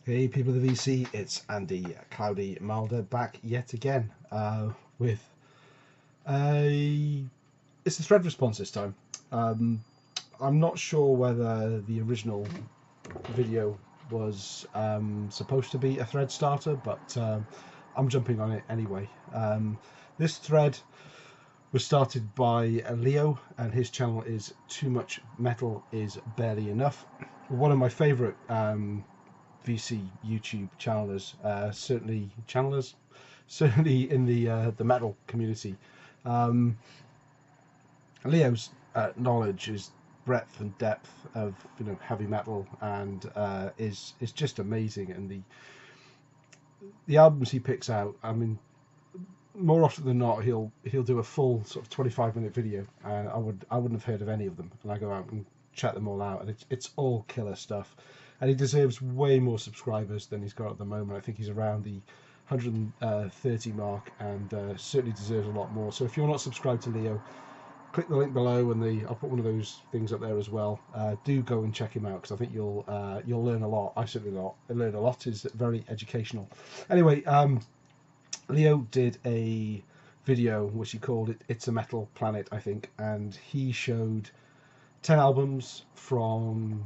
Hey people of the VC, it's Andy Cloudy Mulder back yet again with it's a thread response this time. I'm not sure whether the original video was supposed to be a thread starter, but I'm jumping on it anyway. This thread was started by Leo, and his channel is Too Much Metal Is Barely Enough. One of my favourite VC YouTube channelers, certainly in the metal community. Leo's knowledge is breadth and depth of heavy metal, and is just amazing. And the albums he picks out, I mean, more often than not, he'll do a full sort of 25-minute video, and I wouldn't have heard of any of them, and I go out and check them all out, and it's all killer stuff. And he deserves way more subscribers than he's got at the moment. I think he's around the 130 mark, and certainly deserves a lot more. So if you're not subscribed to Leo, click the link below, and I'll put one of those things up there as well. Do go and check him out, because I think you'll learn a lot. I certainly learn a lot. It's very educational. Anyway, Leo did a video which he called "It's a Metal Planet," I think, and he showed 10 albums from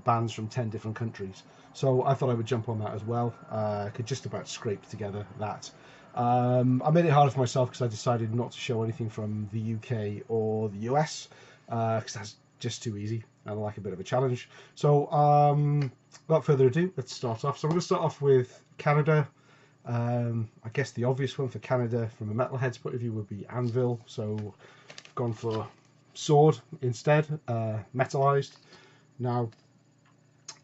bands from 10 different countries. So I thought I would jump on that as well. I could just about scrape together that. I made it harder for myself because I decided not to show anything from the UK or the US, because that's just too easy, and I like a bit of a challenge. So without further ado, let's start off. So I'm going to start off with Canada. I guess the obvious one for Canada from a metalhead's point of view would be Anvil. So I've gone for Sword instead, metalized. Now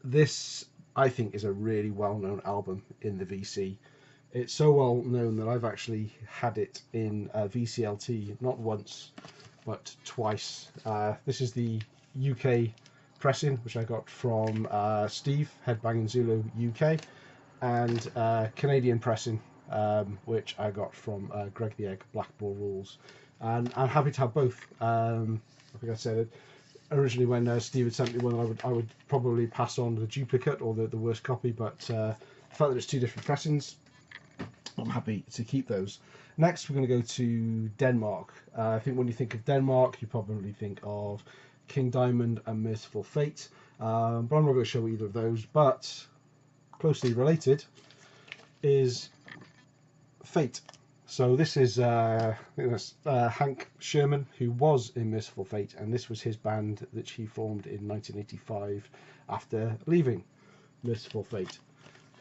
this, I think, is a really well-known album in the VC. It's so well known that I've actually had it in VCLT not once but twice. This is the UK pressing, which I got from Steve, Headbanging Zulu UK, and Canadian pressing, which I got from Greg the Egg, Black Ball Rules. And I'm happy to have both. I think I said it originally when Steve had sent me one. I would probably pass on the duplicate or the worst copy, but the fact that it's two different pressings, I'm happy to keep those. Next, we're going to go to Denmark. I think when you think of Denmark, you probably think of King Diamond and Merciful Fate, but I'm not going to show either of those. But closely related is Fate. So this is Hank Sherman, who was in Merciful Fate, and this was his band that he formed in 1985 after leaving Merciful Fate.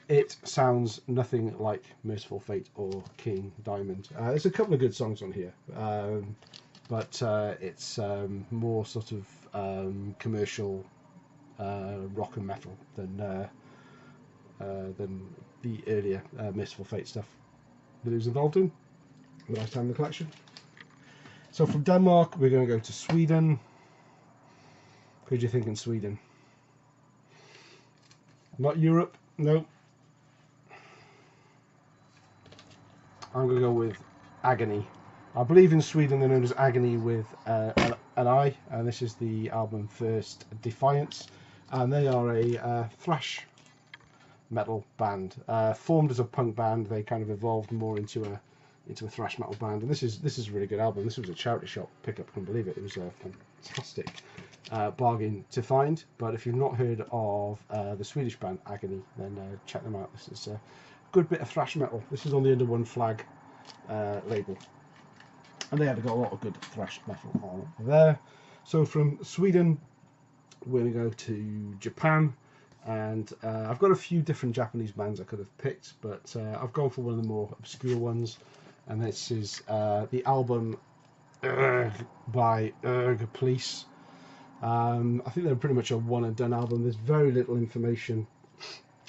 It sounds nothing like Merciful Fate or King Diamond. There's a couple of good songs on here, but it's more sort of commercial rock and metal than the earlier Merciful Fate stuff that he was involved in the last time in the collection. So from Denmark, we're going to go to Sweden. Who do you think in Sweden? Not Europe, no. I'm going to go with Agony. I believe in Sweden they're known as Agony with an I, and this is the album First Defiance, and they are a thrash metal band, formed as a punk band. They kind of evolved more into a thrash metal band, and this is a really good album. This was a charity shop pickup, I couldn't believe it. It was a fantastic bargain to find. But if you've not heard of the Swedish band Agony, then check them out. This is a good bit of thrash metal. This is on the Under One Flag label, and they have got a lot of good thrash metal on there. So from Sweden, we're going to go to Japan. And I've got a few different Japanese bands I could have picked, but I've gone for one of the more obscure ones, and this is the album by Police. I think they're pretty much a one and done album. There's very little information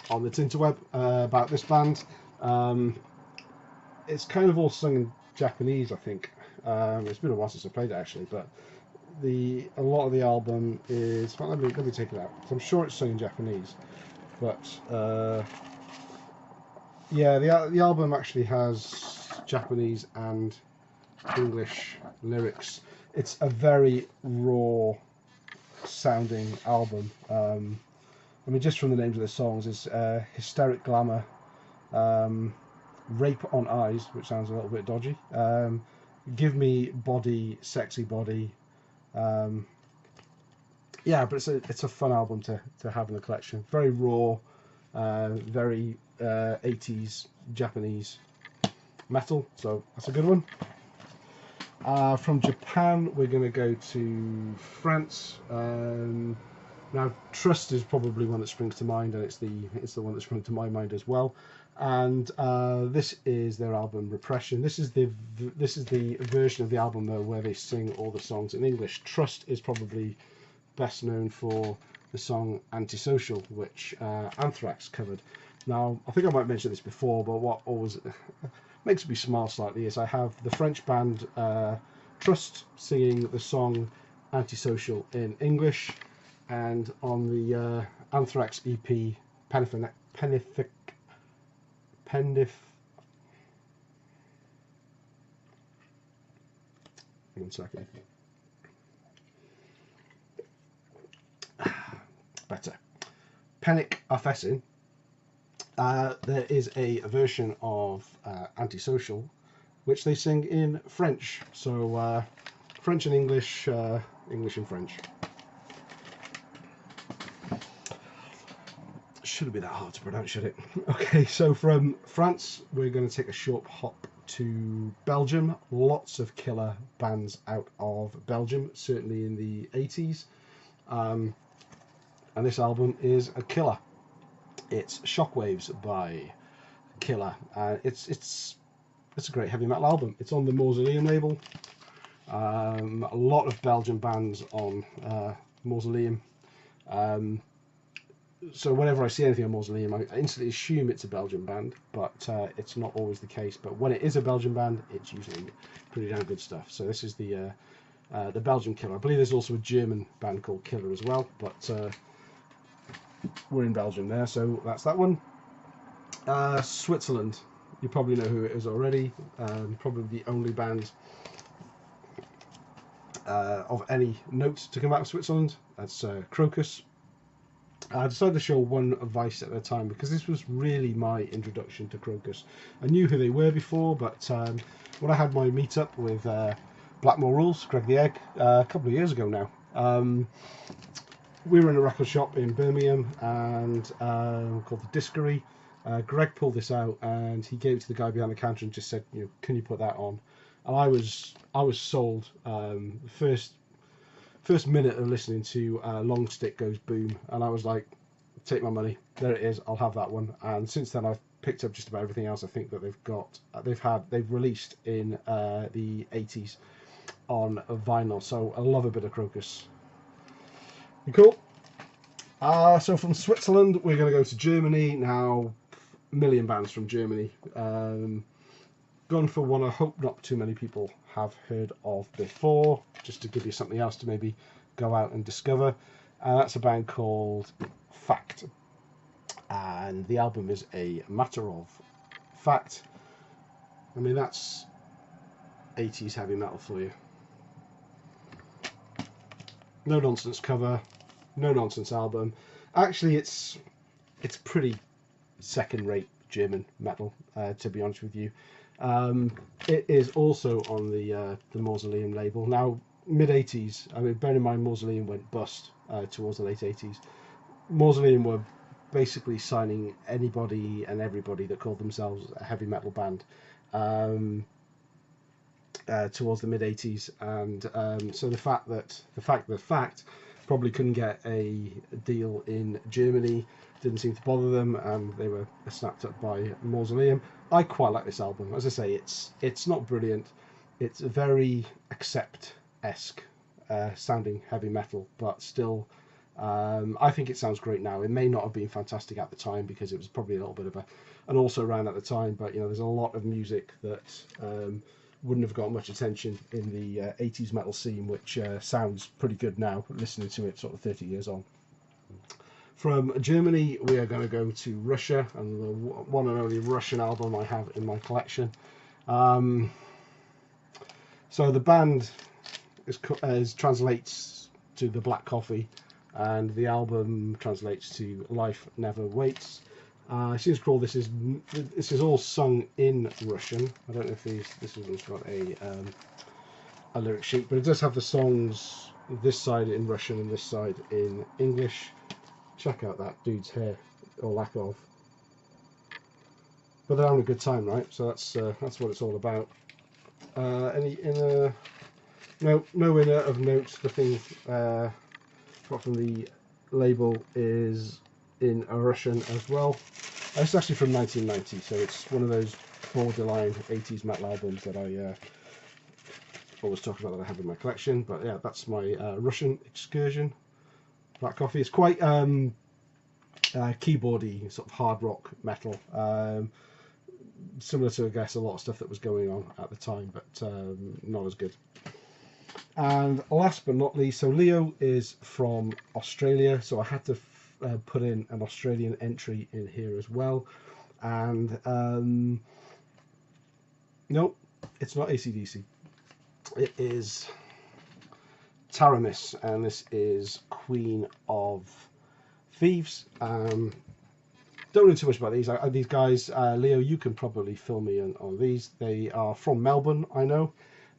on the interweb about this band. It's kind of all sung in Japanese, I think. It's been a while since I played it actually, but a lot of the album is. Well, let me take it out. I'm sure it's sung in Japanese, but yeah, the album actually has Japanese and English lyrics. It's a very raw sounding album. I mean, just from the names of the songs, is Hysteric Glamour, Rape on Eyes, which sounds a little bit dodgy, Give Me Body, Sexy Body. Yeah, but it's a fun album to have in the collection. Very raw, very 80s Japanese metal, so that's a good one. From Japan, we're going to go to France. Now, Trust is probably one that springs to mind, and it's the one that sprung to my mind as well. And this is their album Repression. This is the version of the album though where they sing all the songs in English. Trust is probably best known for the song Antisocial, which Anthrax covered. Now, I think I might mention this before, but what always makes me smile slightly is I have the French band Trust singing the song Antisocial in English, and on the Anthrax EP Penif. One second. Better. Panic Affessin. There is a version of Antisocial which they sing in French. So French and English, English and French. Shouldn't be that hard to pronounce, should it? Okay, so from France, we're going to take a short hop to Belgium. Lots of killer bands out of Belgium, certainly in the 80s. And this album is a killer. It's Shockwaves by Killer. It's a great heavy metal album. It's on the Mausoleum label. A lot of Belgian bands on Mausoleum. So whenever I see anything on Mausoleum, I instantly assume it's a Belgian band, but it's not always the case. But when it is a Belgian band, it's usually pretty damn good stuff. So this is the Belgian Killer. I believe there's also a German band called Killer as well, but we're in Belgium there, so that's that one. Switzerland, you probably know who it is already. Probably the only band of any note to come out of Switzerland. That's Crocus. I decided to show one Vice at a time because this was really my introduction to Crocus. I knew who they were before, but when I had my meetup with Blackmore Rules, Greg the Egg, a couple of years ago now, we were in a record shop in Birmingham and called the Discovery. Greg pulled this out and he gave it to the guy behind the counter and just said, "You know, can you put that on?" And I was sold. First minute of listening to Long Stick Goes Boom, and I was like, take my money, there it is, I'll have that one. And since then I've picked up just about everything else I think that they've got, they've released in the 80s on vinyl. So I love a bit of Crocus. Cool. So from Switzerland we're going to go to Germany now. A million bands from Germany. Gone for one I hope not too many people have heard of before, just to give you something else to maybe go out and discover. That's a band called Fact, and the album is A Matter of Fact. I mean, that's 80s heavy metal for you. No nonsense cover, no nonsense album. Actually, it's pretty second-rate German metal, to be honest with you. It is also on the Mausoleum label. Now, mid-80s, I mean, bear in mind Mausoleum went bust towards the late 80s. Mausoleum were basically signing anybody and everybody that called themselves a heavy metal band towards the mid-80s, and so the fact that Fact probably couldn't get a deal in Germany didn't seem to bother them, and they were snapped up by Mausoleum. I quite like this album. As I say, it's not brilliant. It's a very Accept-esque sounding heavy metal, but still, I think it sounds great now. It may not have been fantastic at the time because it was probably a little bit of an also-ran at the time, but you know, there's a lot of music that wouldn't have got much attention in the 80s metal scene, which sounds pretty good now, listening to it sort of 30 years on. From Germany, we are going to go to Russia, and the one and only Russian album I have in my collection. So the band translates to the Black Coffee. and the album translates to "Life Never Waits." It seems cool. This is all sung in Russian. I don't know if this one's got a lyric sheet, but it does have the songs this side in Russian and this side in English. Check out that dude's hair, or lack of. But they're having a good time, right? So that's what it's all about. Any inner? No inner of note. The thing apart from the label is in a Russian as well. It's actually from 1990, so it's one of those borderline 80s metal albums that I always talk about that I have in my collection. But yeah, that's my Russian excursion. Black Coffee. It's quite keyboardy, sort of hard rock metal. Similar to, I guess, a lot of stuff that was going on at the time, but not as good. And last but not least, so Leo is from Australia, so I had to put in an Australian entry in here as well. And no, it's not AC/DC. It is Taramis, and this is Queen of Thieves. Don't know too much about these. These guys, Leo, you can probably fill me in on these. They are from Melbourne, I know.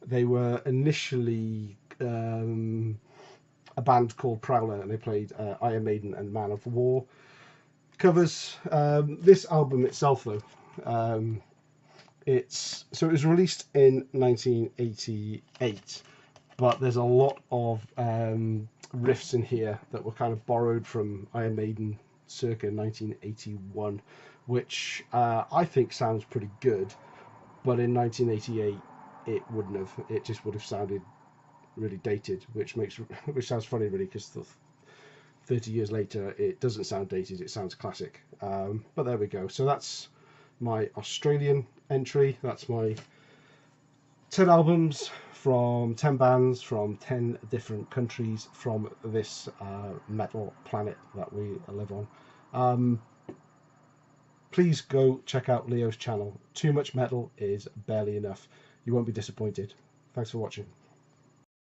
They were initially a band called Prowler, and they played Iron Maiden and Man of War covers. This album itself, though, it was released in 1988, but there's a lot of riffs in here that were kind of borrowed from Iron Maiden circa 1981, which I think sounds pretty good, but in 1988 it wouldn't have. It just would have sounded really dated, which sounds funny really, because 30 years later it doesn't sound dated, it sounds classic. But there we go. So that's my Australian entry. That's my 10 albums from 10 bands from 10 different countries from this metal planet that we live on. Please go check out Leo's channel. Too much metal is barely enough. You won't be disappointed. Thanks for watching.